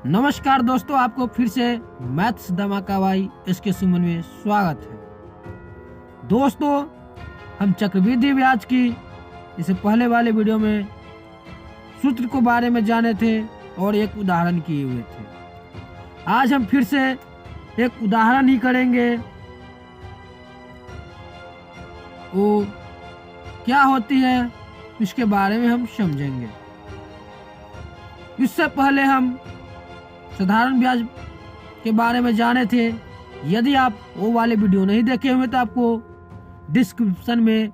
नमस्कार दोस्तों, आपको फिर से मैथ्स धमाका भाई इसके सुमन में स्वागत है। दोस्तों, हम चक्रवृद्धि ब्याज की इससे पहले वाले वीडियो में सूत्र को बारे में जाने थे और एक उदाहरण किए हुए थे। आज हम फिर से एक उदाहरण ही करेंगे। वो क्या होती है इसके बारे में हम समझेंगे। इससे पहले हम साधारण ब्याज के बारे में जाने थे। यदि आप वो वाले वीडियो नहीं देखे हुए तो आपको डिस्क्रिप्शन में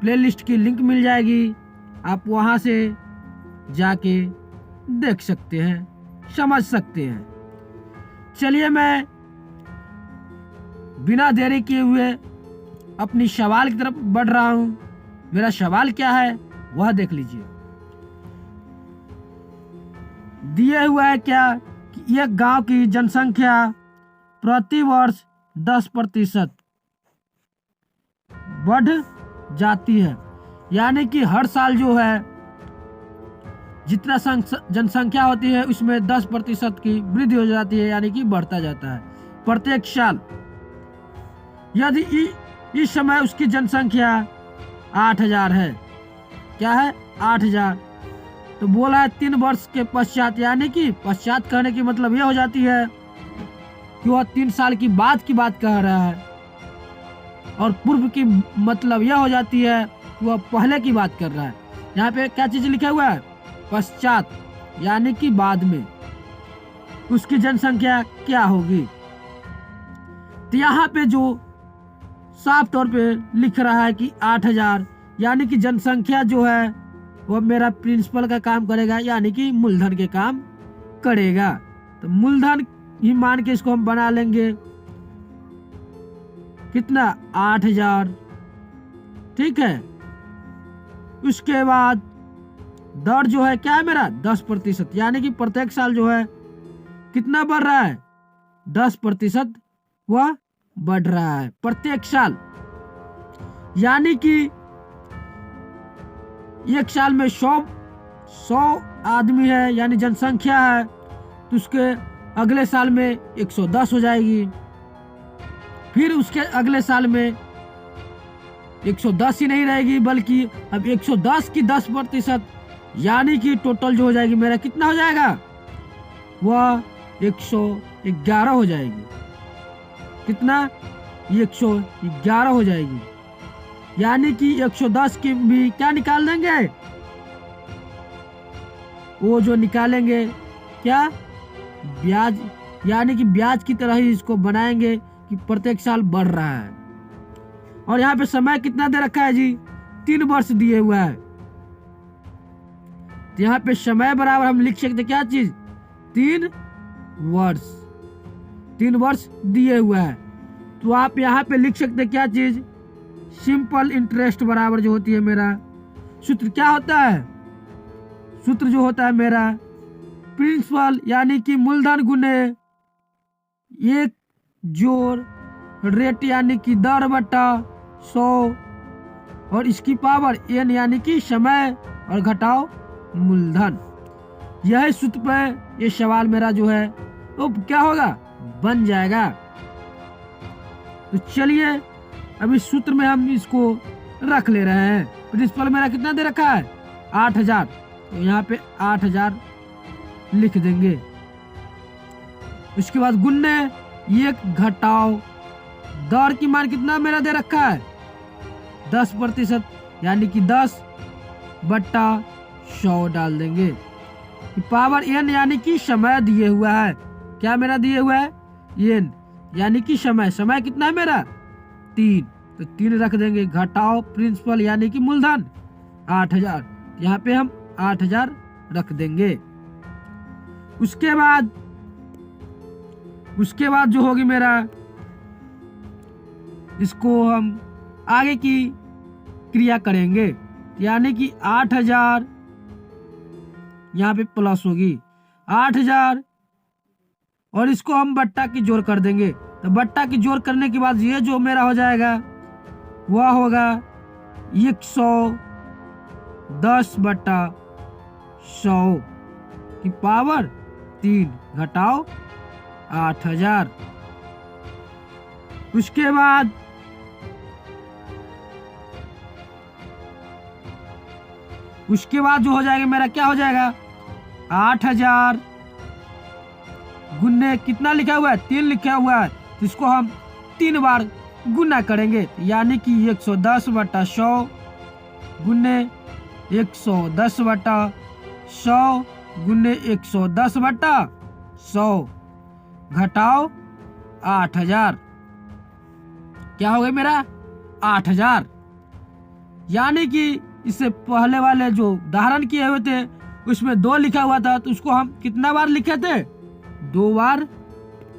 प्लेलिस्ट की लिंक मिल जाएगी, आप वहां से जाके देख सकते हैं, समझ सकते हैं। चलिए, मैं बिना देरी किए हुए अपनी सवाल की तरफ बढ़ रहा हूं। मेरा सवाल क्या है वह देख लीजिए। दिए हुआ है क्या कि एक गांव की जनसंख्या प्रति वर्ष 10% बढ़ जाती है, यानी कि हर साल जो है जितना जनसंख्या होती है उसमें 10% की वृद्धि हो जाती है, यानी कि बढ़ता जाता है प्रत्येक साल। यदि इस समय उसकी जनसंख्या 8000 है, क्या है 8000, तो बोला है 3 वर्ष के पश्चात, यानी कि पश्चात कहने की मतलब यह हो जाती है कि वह 3 साल की बात कह रहा है, और पूर्व की मतलब यह हो जाती है कि वह पहले की बात कर रहा है। यहाँ पे क्या चीज लिखा हुआ है, पश्चात, यानी कि बाद में उसकी जनसंख्या क्या होगी। तो यहाँ पे जो साफ तौर पे लिख रहा है कि 8000, यानी कि जनसंख्या जो है वो मेरा प्रिंसिपल का काम करेगा, यानी कि मूलधन के काम करेगा। तो मूलधन ही मान के इसको हम बना लेंगे कितना, 8000, ठीक है। उसके बाद दर जो है क्या है मेरा 10%, यानी कि प्रत्येक साल जो है कितना बढ़ रहा है 10% वह बढ़ रहा है प्रत्येक साल। यानी कि एक साल में 100 आदमी है, यानी जनसंख्या है, तो उसके अगले साल में 110 हो जाएगी। फिर उसके अगले साल में 110 ही नहीं रहेगी, बल्कि अब 110 की 10%, यानी कि टोटल जो हो जाएगी मेरा कितना हो जाएगा, वह 111 हो जाएगी। कितना, 111 हो जाएगी। यानी कि 110 की भी क्या निकाल देंगे, वो जो निकालेंगे क्या, ब्याज, यानी कि ब्याज की तरह ही इसको बनाएंगे कि प्रत्येक साल बढ़ रहा है। और यहाँ पे समय कितना दे रखा है जी, 3 वर्ष दिए हुआ है। तो यहाँ पे समय बराबर हम लिख सकते क्या चीज, 3 वर्ष दिए हुआ है। तो आप यहाँ पे लिख सकते क्या चीज, सिंपल इंटरेस्ट बराबर जो होती है मेरा सूत्र क्या होता है, सूत्र जो होता है मेरा प्रिंसिपल, यानी कि मूलधन गुने 1 जोड़ रेट, यानी कि दर बटा 100, और इसकी पावर n, यानी कि समय, और घटाओ मूलधन। यही सूत्र पे ये सवाल मेरा जो है तो क्या होगा, बन जाएगा। तो चलिए, अब इस सूत्र में हम इसको रख ले रहे हैं। प्रिंसिपल मेरा कितना दे रखा है 8000, तो यहाँ पे 8000 लिख देंगे। उसके बाद गुन्ने 1 घटाओ दर की मान कितना मेरा दे रखा है 10%, यानी कि 10 बट्टा 100 डाल देंगे। पावर n, यानी कि समय दिए हुआ है, क्या मेरा दिए हुआ है n, यानी कि समय कितना है मेरा 3, तो 3 रख देंगे। घटाओ प्रिंसिपल, यानी कि मूलधन 8000, यहाँ पे हम 8000 रख देंगे। उसके बाद जो होगी मेरा, इसको हम आगे की क्रिया करेंगे, यानी कि 8000 यहाँ पे प्लस होगी 8000, और इसको हम बट्टा की जोड़ कर देंगे। तो बट्टा की जोड़ करने के बाद ये जो मेरा हो जाएगा वह होगा 110 बट्टा 100 की पावर 3 घटाओ 8000। उसके बाद जो हो जाएगा मेरा, क्या हो जाएगा, 8000 गुन्ने कितना लिखा हुआ है, 3 लिखा हुआ है, तो इसको हम 3 बार गुना करेंगे, यानी कि 110/100 गुन्ने 110/100 गुन्ने 110/100 घटाओ 8000। क्या हो गया मेरा, 8000। यानी कि इससे पहले वाले जो उदाहरण किए हुए थे उसमें 2 लिखा हुआ था, तो उसको हम कितना बार लिखे थे, 2 बार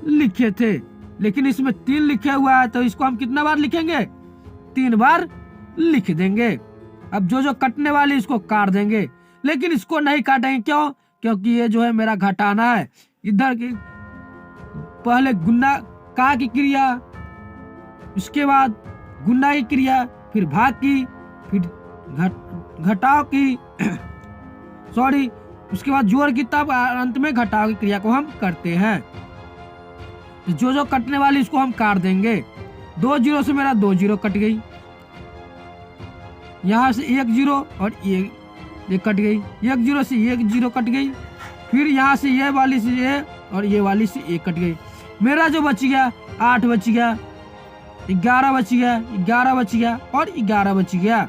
लिखे थे। लेकिन इसमें 3 लिखे हुआ है, तो इसको हम कितना बार लिखेंगे, 3 बार लिख देंगे। अब जो कटने वाली इसको काट देंगे, लेकिन इसको नहीं काटेंगे, क्यों, क्योंकि ये जो है मेरा घटाना है। इधर की पहले गुना का की क्रिया, उसके बाद गुना की क्रिया, फिर भाग की, फिर घटाव की सॉरी, उसके बाद जोड़ की, तब अंत में घटाव की क्रिया को हम करते हैं। तो जो कटने वाली इसको हम काट देंगे। 2 जीरो से मेरा 2 जीरो कट गई, यहाँ से 1 जीरो और ये कट गई, 1 जीरो से 1 जीरो कट गई, फिर यहाँ से ये वाली से ये और ये वाली से 1 कट गई। मेरा जो बच गया 8 बच गया, 11 बच गया, 11 बच गया और 11 बच गया।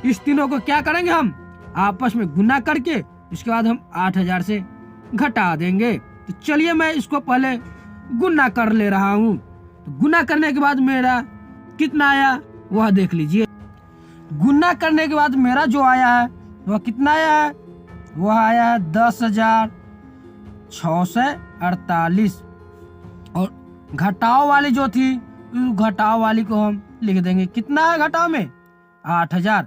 इस तीनों को क्या करेंगे, हम आपस में गुना करके इसके बाद हम 8000 से घटा देंगे। तो चलिए मैं इसको पहले गुना कर ले रहा हूँ। तो गुना करने के बाद मेरा कितना आया वह देख लीजिए। गुना करने के बाद मेरा जो आया है वह कितना आया है, वह आया है 10,648। और घटाव वाली जो थी, घटाव वाली को हम लिख देंगे, कितना है घटाव में, 8000।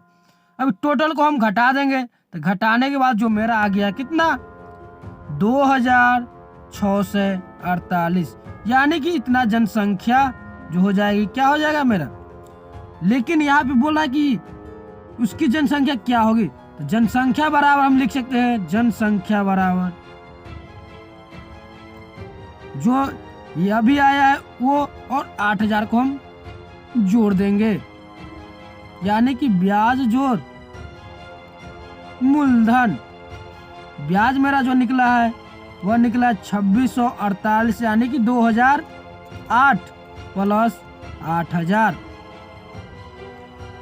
अब टोटल को हम घटा देंगे, तो घटाने के बाद जो मेरा आ गया कितना, 2,648, यानी कि इतना जनसंख्या जो हो जाएगी, क्या हो जाएगा मेरा। लेकिन यहाँ पे बोला कि उसकी जनसंख्या क्या होगी, तो जनसंख्या बराबर हम लिख सकते हैं, जनसंख्या बराबर जो ये अभी आया है वो और 8000 को हम जोड़ देंगे, यानी कि ब्याज जोड़ मूलधन। ब्याज मेरा जो निकला है वह निकला 2648, यानी कि 2008 प्लस 8000,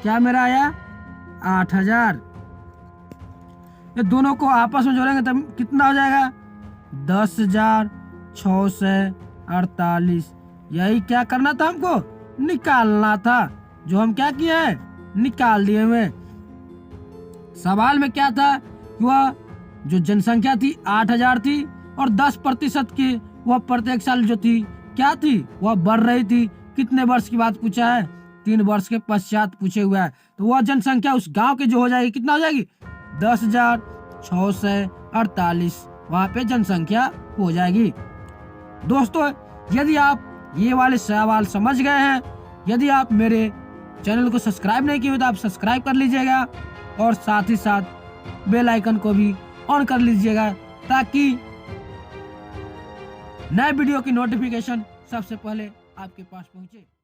क्या मेरा आया 8000। ये दोनों को आपस में जोड़ेंगे तब कितना हो जाएगा, 10,648। यही क्या करना था, हमको निकालना था, जो हम क्या किए हैं, निकाल दिए हुए। सवाल में क्या था, वह जो जनसंख्या थी 8000 थी और 10% की वह प्रत्येक साल जो थी क्या थी, वह बढ़ रही थी। कितने वर्ष की बात पूछा है, 3 वर्ष के पश्चात पूछे हुआ है। तो वह जनसंख्या उस गांव के जो हो जाएगी, कितना हो जाएगी, 10,648, वहां पे जनसंख्या हो जाएगी। दोस्तों, यदि आप ये वाले सवाल समझ गए हैं, यदि आप मेरे चैनल को सब्सक्राइब नहीं किए तो आप सब्सक्राइब कर लीजिएगा और साथ ही साथ बेल आइकन को भी ऑन कर लीजिएगा, ताकि नए वीडियो की नोटिफिकेशन सबसे पहले आपके पास पहुंचे।